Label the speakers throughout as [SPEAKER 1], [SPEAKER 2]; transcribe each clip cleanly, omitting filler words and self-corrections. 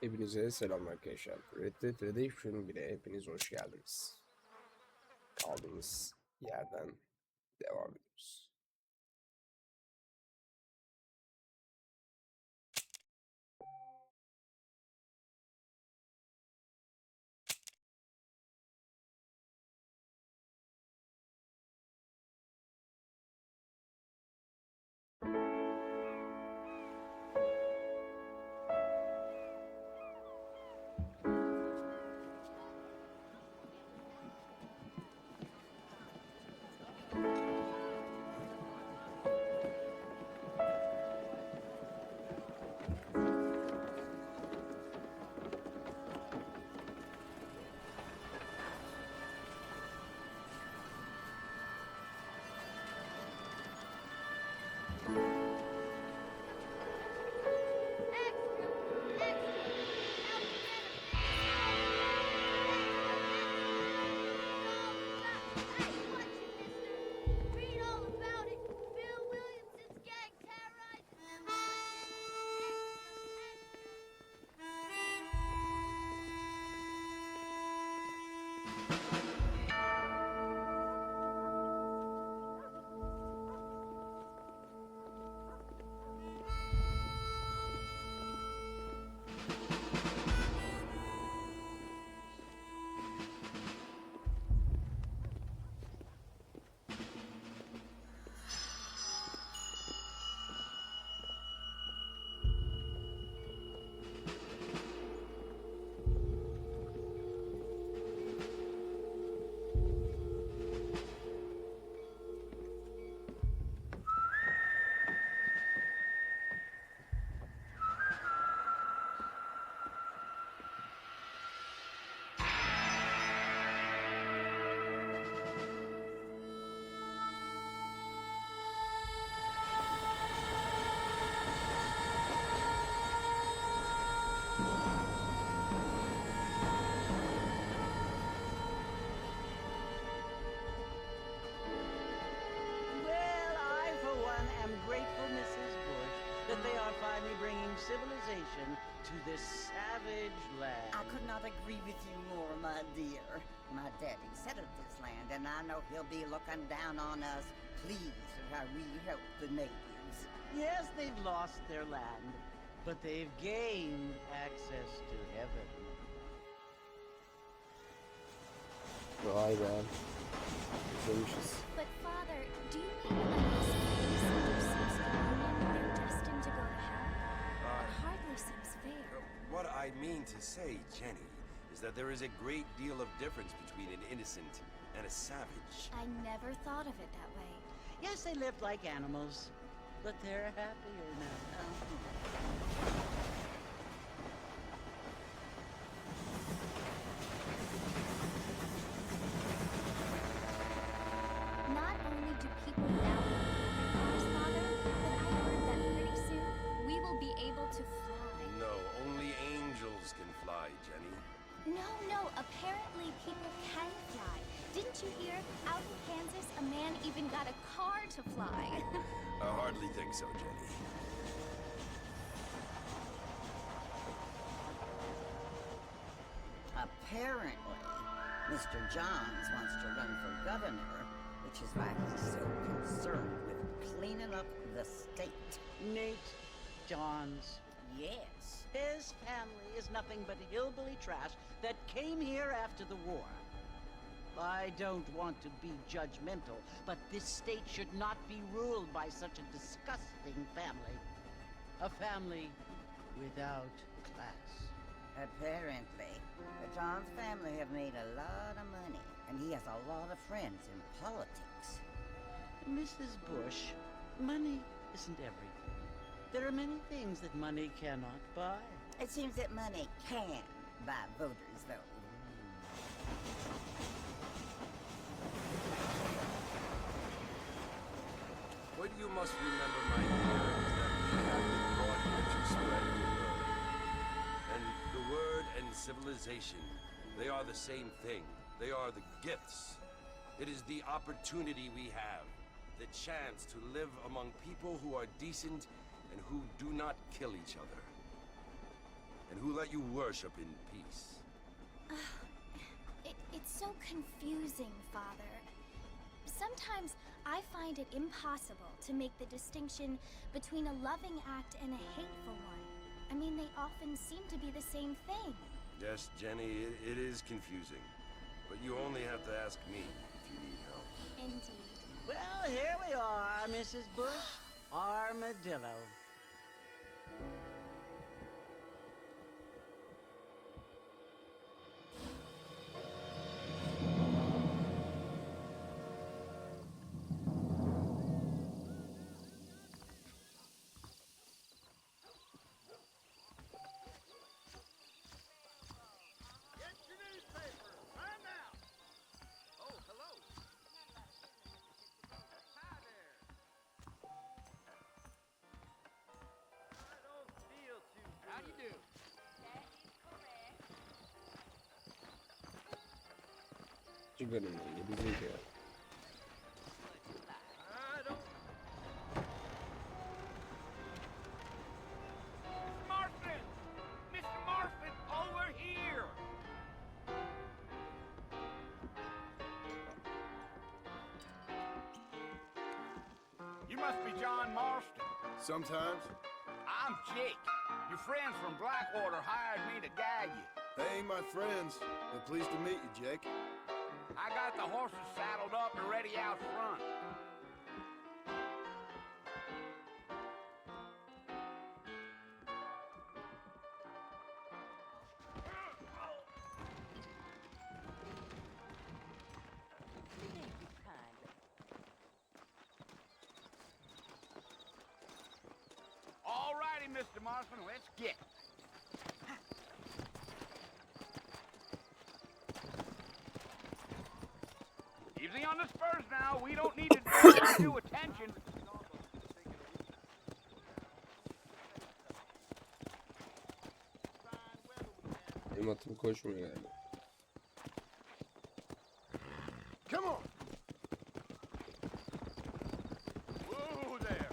[SPEAKER 1] Hepinize selamlar arkadaşlar. Red Dead Redemption 1'e hepiniz hoş geldiniz. Kaldığımız yerden devam ediyoruz.
[SPEAKER 2] That they are finally bringing civilization to this savage land.
[SPEAKER 3] I could not agree with you more, my dear. My daddy settled this land, and I know he'll be looking down on us, pleased at how we help the natives.
[SPEAKER 2] Yes, they've lost their land, but they've gained access to heaven.
[SPEAKER 1] Vay be. Güzelmişiz.
[SPEAKER 4] But father, do you mean that this place under seems communion they're destined to go to hell? It hardly seems fair.
[SPEAKER 5] What I mean to say, Jenny, is that there is a great deal of difference between an innocent and a savage.
[SPEAKER 4] I never thought of it that way.
[SPEAKER 2] Yes, they lived like animals, but they're happier now.
[SPEAKER 4] Not only do people now have cars, father, but I heard that pretty soon we will be able to fly.
[SPEAKER 5] No, only angels can fly, Jenny.
[SPEAKER 4] No, apparently people can fly. Didn't you hear? Out in Kansas, a man even got a car to fly.
[SPEAKER 5] I hardly think so, Jenny.
[SPEAKER 3] Apparently, Mr. Johns wants to run for governor, which is why he's so concerned with cleaning up the state.
[SPEAKER 2] Nate Johns.
[SPEAKER 3] Yes.
[SPEAKER 2] His family is nothing but hillbilly trash that came here after the war. I don't want to be judgmental, but this state should not be ruled by such a disgusting family. A family without class.
[SPEAKER 3] Apparently, the Johns family have made a lot of money, and he has a lot of friends in politics.
[SPEAKER 2] Mrs. Bush, money isn't everything. There are many things that money cannot buy.
[SPEAKER 3] It seems that money can buy voters, though.
[SPEAKER 5] What you must remember, my dear, is that we have been brought here to spread the word. And the word and civilization, they are the same thing. They are the gifts. It is the opportunity we have, the chance to live among people who are decent and who do not kill each other. And who let you worship in peace.
[SPEAKER 4] It's so confusing, Father. Sometimes I find it impossible to make the distinction between a loving act and a hateful one. I mean, they often seem to be the same thing.
[SPEAKER 5] Yes, Jenny, it is confusing. But you only have to ask me if you need help.
[SPEAKER 4] Indeed.
[SPEAKER 2] Well, here we are, Mrs. Bush. Armadillo.
[SPEAKER 1] Çıkarın beni, bizi ya.
[SPEAKER 6] Marston! Mr. Marston, over here! You must be John Marston.
[SPEAKER 7] Sometimes.
[SPEAKER 6] I'm Jake. Your friends from Blackwater hired me to guide you.
[SPEAKER 7] They ain't my friends, but pleased to meet you, Jake.
[SPEAKER 6] I got the horses saddled up and ready out front. All righty, Mr. Marston, let's get. Easy on the spurs now. We don't need to draw undue attention.
[SPEAKER 1] Benim atım koşmuyor yani.
[SPEAKER 7] Come on!
[SPEAKER 6] Whoa there.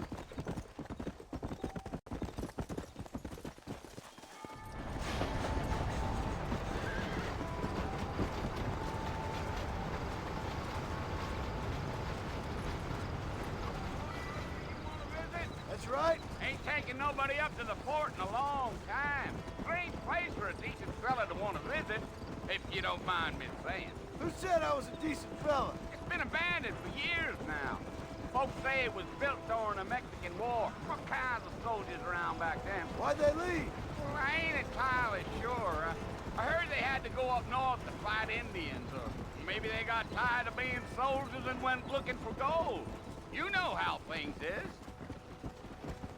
[SPEAKER 7] That's right.
[SPEAKER 6] Ain't taking nobody up to the fort in a long time. Strange place for a decent fella to want to visit, if you don't mind me saying.
[SPEAKER 7] Who said I was a decent fella?
[SPEAKER 6] It's been abandoned for years now. Folks say it was built during the Mexican War. What kinds of soldiers around back then?
[SPEAKER 7] Why'd they leave?
[SPEAKER 6] Well, I ain't entirely sure. I heard they had to go up north to fight Indians, or maybe they got tired of being soldiers and went looking for gold. You know how things is.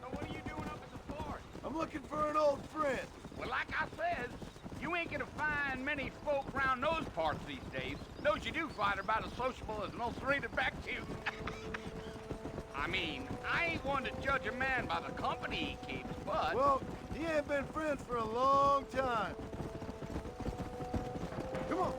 [SPEAKER 6] So what are you doing up at the fort?
[SPEAKER 7] I'm looking for an old friend.
[SPEAKER 6] Well, like I said, you ain't gonna find many folk around those parts these days. Those you do find are about as sociable as most reading back to. I mean, I ain't one to judge a man by the company he keeps, but...
[SPEAKER 7] Well, he ain't been friends for a long time. Come on.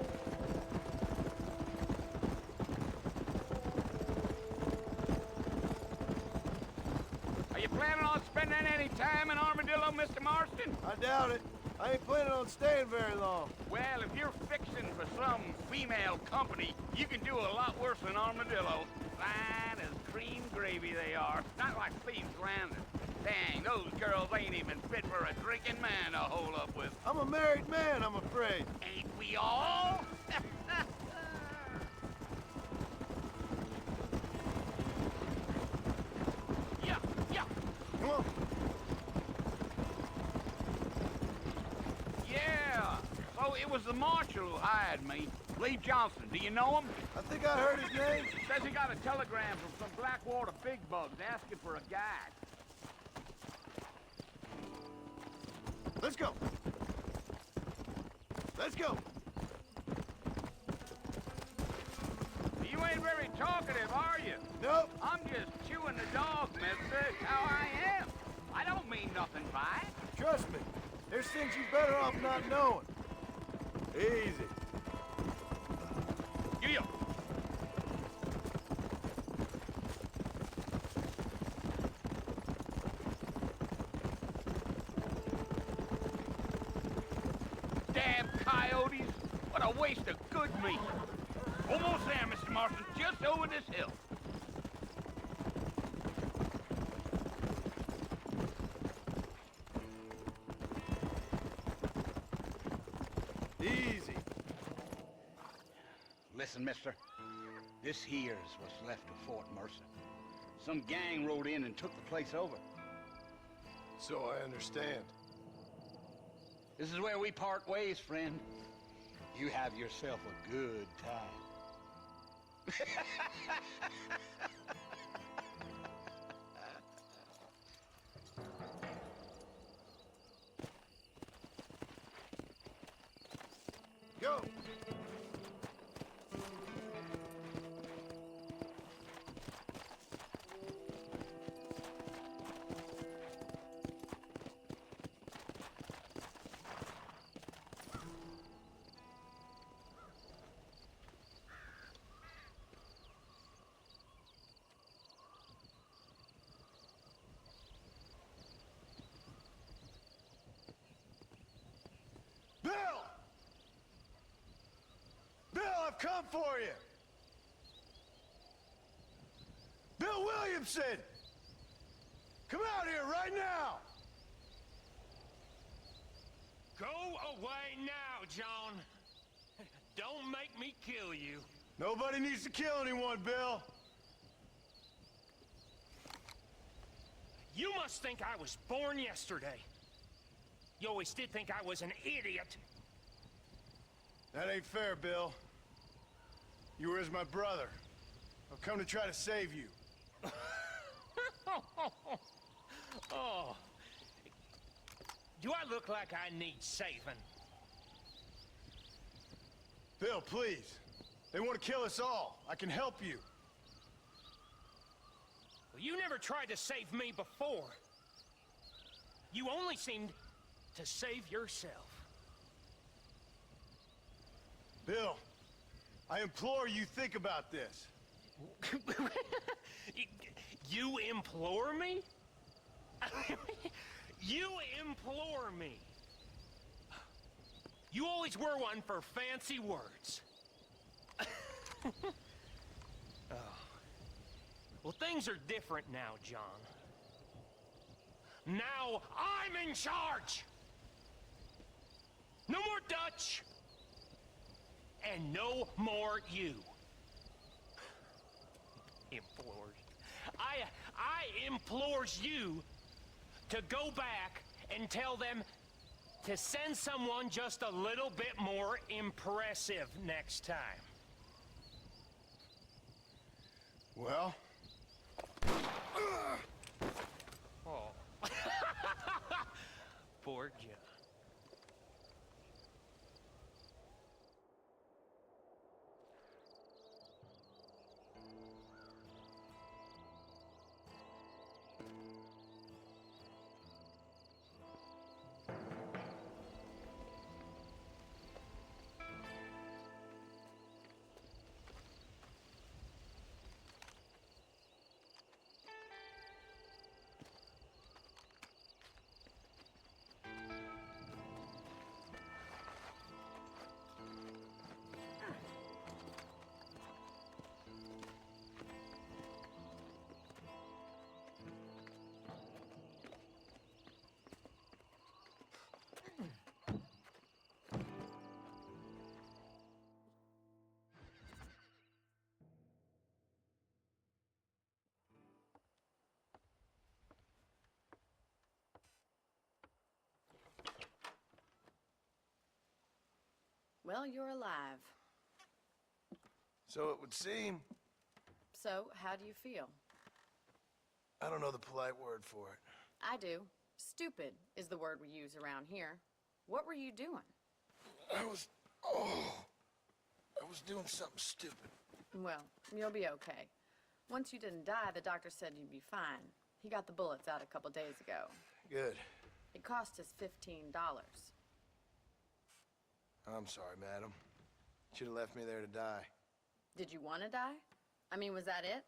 [SPEAKER 6] Are you planning on spending any time in Armadillo, Mr. Marston?
[SPEAKER 7] I doubt it. I ain't planning on staying very long.
[SPEAKER 6] Well, if you're fixing for some female company, you can do a lot worse than Armadillo. Fine as cream gravy they are, not like Thieves Landing. Dang, those girls ain't even fit for a drinking man to hold up with.
[SPEAKER 7] I'm a married man, I'm afraid.
[SPEAKER 6] Ain't we all? Yeah, yeah.
[SPEAKER 7] Come on.
[SPEAKER 6] Yeah. So it was the marshal who hired me. Lee Johnson, do you know him?
[SPEAKER 7] I think I heard his name.
[SPEAKER 6] Says he got a telegram from some Blackwater big bugs asking for a guide.
[SPEAKER 7] Let's go. Let's go.
[SPEAKER 6] You ain't very talkative, are you?
[SPEAKER 7] Nope.
[SPEAKER 6] I'm just chewing the dog, mister. It's how I am. I don't mean nothing by it.
[SPEAKER 7] Trust me. There's things you better off not knowing. Easy.
[SPEAKER 6] Yeah. damn coyotes! What a waste of good meat! Almost there, Mr. Marston, just over this hill.
[SPEAKER 7] Easy.
[SPEAKER 6] Listen, mister. This here's what's left of Fort Mercer. Some gang rode in and took the place over.
[SPEAKER 7] So I understand.
[SPEAKER 6] This is where we part ways, friend. You have yourself a good time.
[SPEAKER 7] Go! Bill! Bill, I've come for you! Bill Williamson! Come out here right now!
[SPEAKER 8] Go away now, John. Don't make me kill you.
[SPEAKER 7] Nobody needs to kill anyone, Bill.
[SPEAKER 8] You must think I was born yesterday. You always did think I was an idiot.
[SPEAKER 7] That ain't fair, Bill. You were as my brother. I've come to try to save you.
[SPEAKER 8] Oh. Do I look like I need saving?
[SPEAKER 7] Bill, please. They want to kill us all. I can help you.
[SPEAKER 8] Well, you never tried to save me before. You only seemed to save yourself.
[SPEAKER 7] Bill, I implore you think about this.
[SPEAKER 8] You implore me? You implore me. You always were one for fancy words. Oh. Well, things are different now, John. Now I'm in charge! No more Dutch! And no more you. Implores. I implores you to go back and tell them to send someone just a little bit more impressive next time.
[SPEAKER 7] Well?
[SPEAKER 8] Oh. Poor John.
[SPEAKER 9] Well, you're alive.
[SPEAKER 7] So it would seem.
[SPEAKER 9] So, how do you feel?
[SPEAKER 7] I don't know the polite word for it.
[SPEAKER 9] I do. Stupid is the word we use around here. What were you doing?
[SPEAKER 7] I was doing something stupid.
[SPEAKER 9] Well, you'll be okay. Once you didn't die, the doctor said you'd be fine. He got the bullets out a couple days ago.
[SPEAKER 7] Good.
[SPEAKER 9] It cost us $15.
[SPEAKER 7] I'm sorry, madam. Should have left me there to die.
[SPEAKER 9] Did you want to die? I mean, was that it?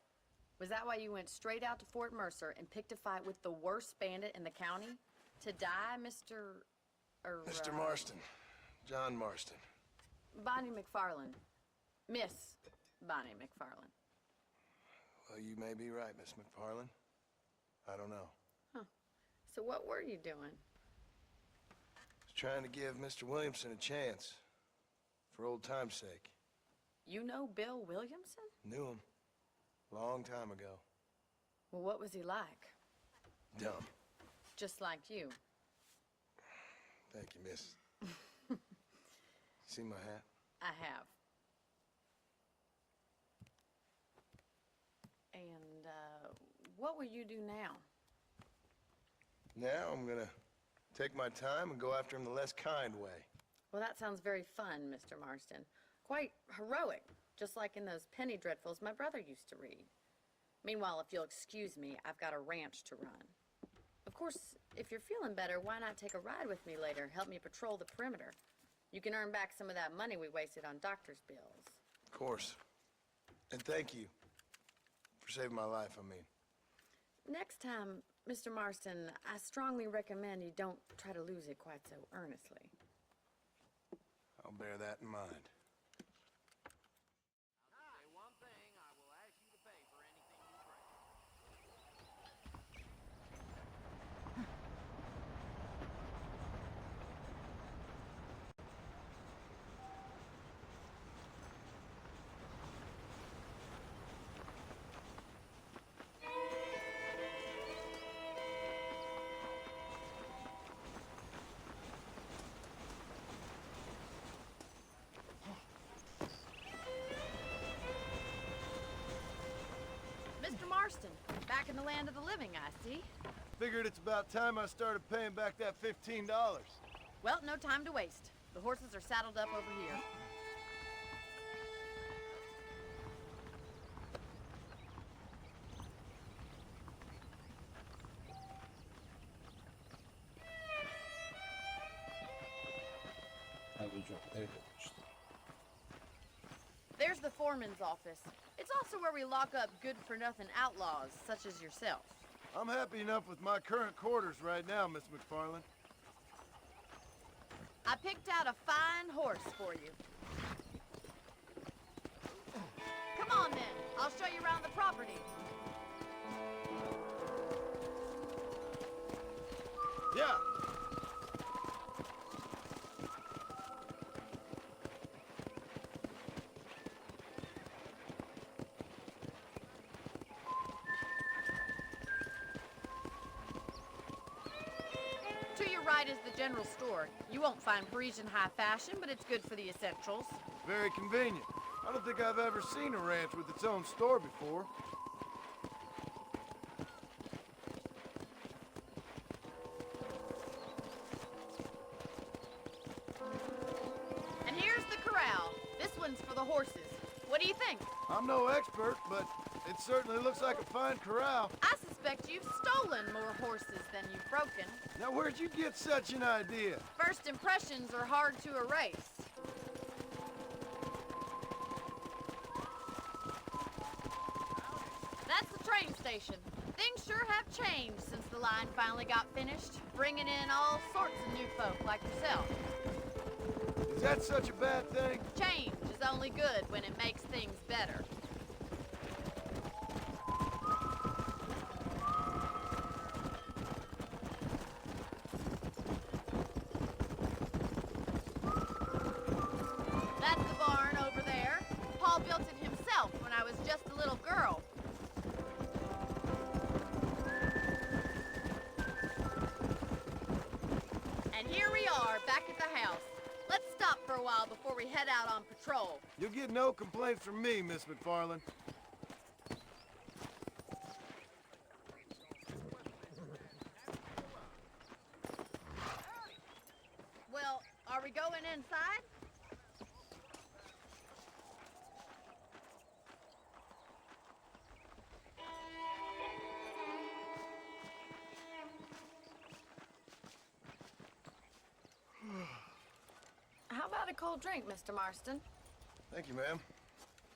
[SPEAKER 9] Was that why you went straight out to Fort Mercer and picked a fight with the worst bandit in the county? To die, Mr.
[SPEAKER 7] Mr. Marston, John Marston.
[SPEAKER 9] Bonnie McFarland. Miss Bonnie McFarland.
[SPEAKER 7] Well, you may be right, Miss McFarland. I don't know.
[SPEAKER 9] Huh. So what were you doing?
[SPEAKER 7] Was trying to give Mr. Williamson a chance. For old time's sake.
[SPEAKER 9] You know Bill Williamson?
[SPEAKER 7] Knew him. Long time ago.
[SPEAKER 9] Well, what was he like?
[SPEAKER 7] Dumb.
[SPEAKER 9] Just like you.
[SPEAKER 7] Thank you, miss. See my hat?
[SPEAKER 9] I have. And, what will you do now?
[SPEAKER 7] Now I'm gonna take my time and go after him the less kind way.
[SPEAKER 9] Well, that sounds very fun, Mr. Marston. Quite heroic, just like in those penny dreadfuls my brother used to read. Meanwhile, if you'll excuse me, I've got a ranch to run. Of course, if you're feeling better, why not take a ride with me later? Help me patrol the perimeter. You can earn back some of that money we wasted on doctor's bills.
[SPEAKER 7] Of course. And thank you for saving my life, I mean.
[SPEAKER 9] Next time, Mr. Marston, I strongly recommend you don't try to lose it quite so earnestly.
[SPEAKER 7] I'll bear that in mind.
[SPEAKER 9] Mr. Marston, back in the land of the living, I see.
[SPEAKER 7] Figured it's about time I started paying back that $15.
[SPEAKER 9] Well, no time to waste. The horses are saddled up over here. There's the foreman's office. It's also where we lock up good-for-nothing outlaws, such as yourself.
[SPEAKER 7] I'm happy enough with my current quarters right now, Miss McFarland.
[SPEAKER 9] I picked out a fine horse for you. Come on, then. I'll show you around the property.
[SPEAKER 7] Yeah.
[SPEAKER 9] To your right is the general store. You won't find Parisian high fashion, but it's good for the essentials.
[SPEAKER 7] Very convenient. I don't think I've ever seen a ranch with its own store before.
[SPEAKER 9] And here's the corral. This one's for the horses. What do you think?
[SPEAKER 7] I'm no expert, but it certainly looks like a fine corral.
[SPEAKER 9] I suspect you've stolen more horses than you've broken.
[SPEAKER 7] Now, where'd you get such an idea?
[SPEAKER 9] First impressions are hard to erase. That's the train station. Things sure have changed since the line finally got finished, bringing in all sorts of new folk like yourself.
[SPEAKER 7] Is that such a bad thing?
[SPEAKER 9] Change is only good when it makes things better. That's the barn over there. Paul built it himself when I was just a little girl. And here we are, back at the house. Let's stop for a while before we head out on patrol.
[SPEAKER 7] You'll get no complaints from me, Miss McFarland.
[SPEAKER 9] Well, are we going inside? How about a cold drink, Mr. Marston?
[SPEAKER 7] Thank you, ma'am.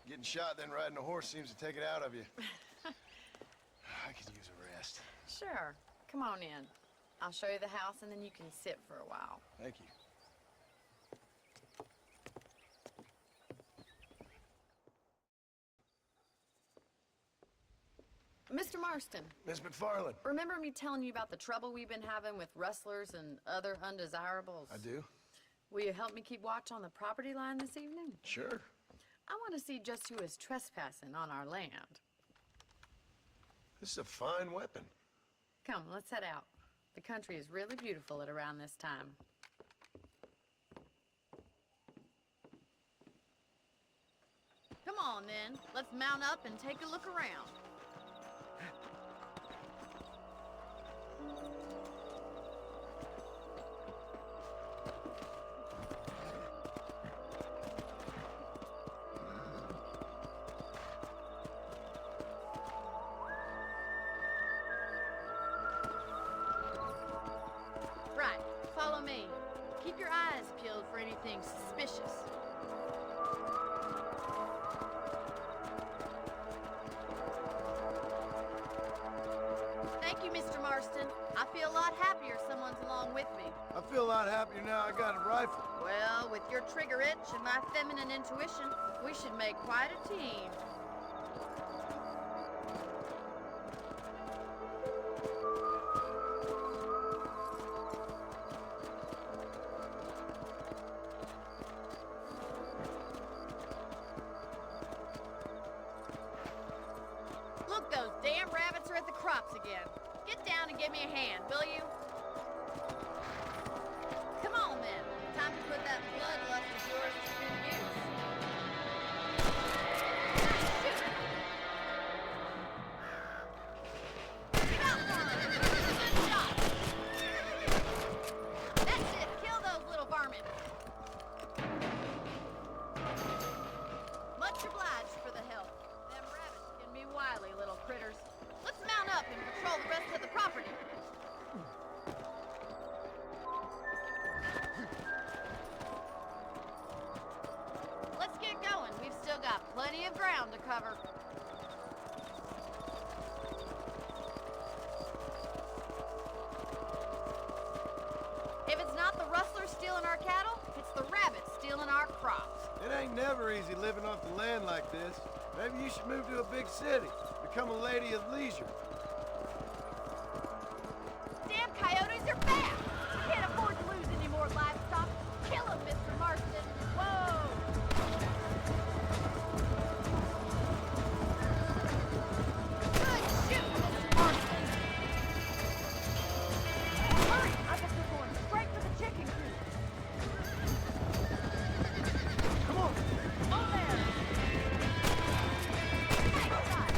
[SPEAKER 7] Getting shot, then riding a horse seems to take it out of you. I could use a rest.
[SPEAKER 9] Sure. Come on in. I'll show you the house and then you can sit for a while.
[SPEAKER 7] Thank you.
[SPEAKER 9] Marston,
[SPEAKER 7] Miss McFarland.
[SPEAKER 9] remember me telling you about the trouble we've been having with rustlers and other undesirables?
[SPEAKER 7] I do.
[SPEAKER 9] Will you help me keep watch on the property line this evening?
[SPEAKER 7] Sure.
[SPEAKER 9] I want to see just who is trespassing on our land.
[SPEAKER 7] This is a fine weapon.
[SPEAKER 9] Come, let's head out. The country is really beautiful at around this time. Come on, then. Let's mount up and take a look around. Right, follow me. Keep your eyes peeled for anything suspicious. Thank you, Mr. Marston. I feel a lot happier someone's along with me.
[SPEAKER 7] I feel a lot happier now I got a rifle.
[SPEAKER 9] Well, with your trigger itch and my feminine intuition, we should make quite a team. Look, those damn rabbits are at the crops again. Get down and give me a hand, will you? Come on, then. Time to put that bloodlust of yours to good use. Shoot. Got one. Good shot. That's it. Kill those little varmint. Much obliged for the help. Them rabbits can be wily little critters. Let's mount up and patrol the rest of the property. Let's get going. We've still got plenty of ground to cover. If it's not the rustlers stealing our cattle, it's the rabbits stealing our crops.
[SPEAKER 7] It ain't never easy living off the land like this. Maybe you should move to a big city. Become a lady of leisure.
[SPEAKER 9] Damn coyotes are back! We can't afford to lose any more livestock. Kill them, Mr. Marston. Whoa! Good shoot, Mr. Marston. Hurry! I bet they're going straight for the chicken coop.
[SPEAKER 7] Come on!
[SPEAKER 9] On there! Nice shot.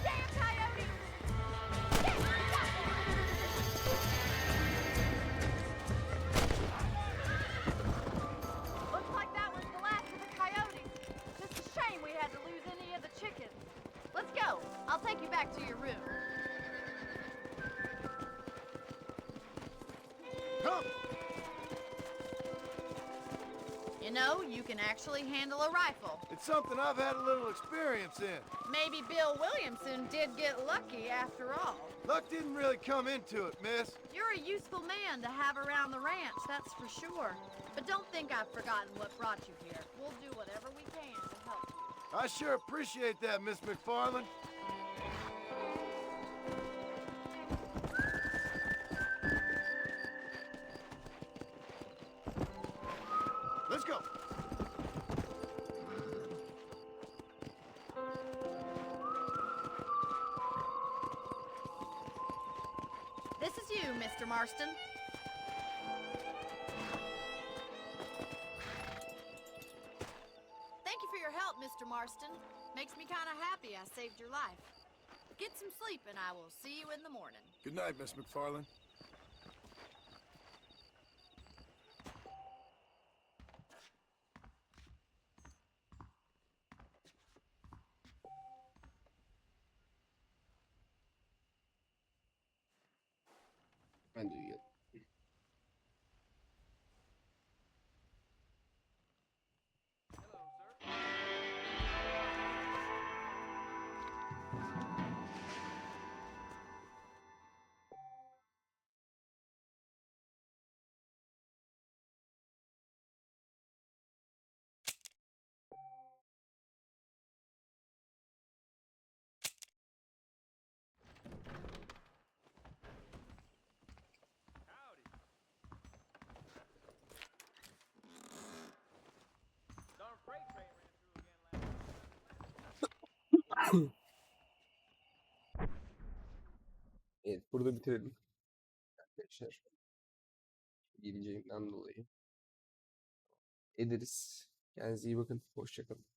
[SPEAKER 9] Damn coyote! Looks like that was the last of the coyotes. Just a shame we had to lose any of the chickens. Let's go. I'll take you back to your room.
[SPEAKER 7] Come!
[SPEAKER 9] You know, you can actually handle a rifle.
[SPEAKER 7] It's something I've had a little experience in.
[SPEAKER 9] Maybe Bill Williamson did get lucky after all.
[SPEAKER 7] Luck didn't really come into it, miss.
[SPEAKER 9] You're a useful man to have around the ranch, that's for sure. But don't think I've forgotten what brought you here. We'll do whatever we can to help you.
[SPEAKER 7] I sure appreciate that, Miss McFarland. Let's go.
[SPEAKER 9] This is you, Mr. Marston. Thank you for your help, Mr. Marston. Makes me kind of happy I saved your life. Get some sleep and I will see you in the morning.
[SPEAKER 7] Good night, Miss McFarland.
[SPEAKER 1] Ben de uyuyalım. Evet, burada bitirelim arkadaşlar. Geleceğimden dolayı ederiz. Kendinize iyi bakın. Hoşça kalın.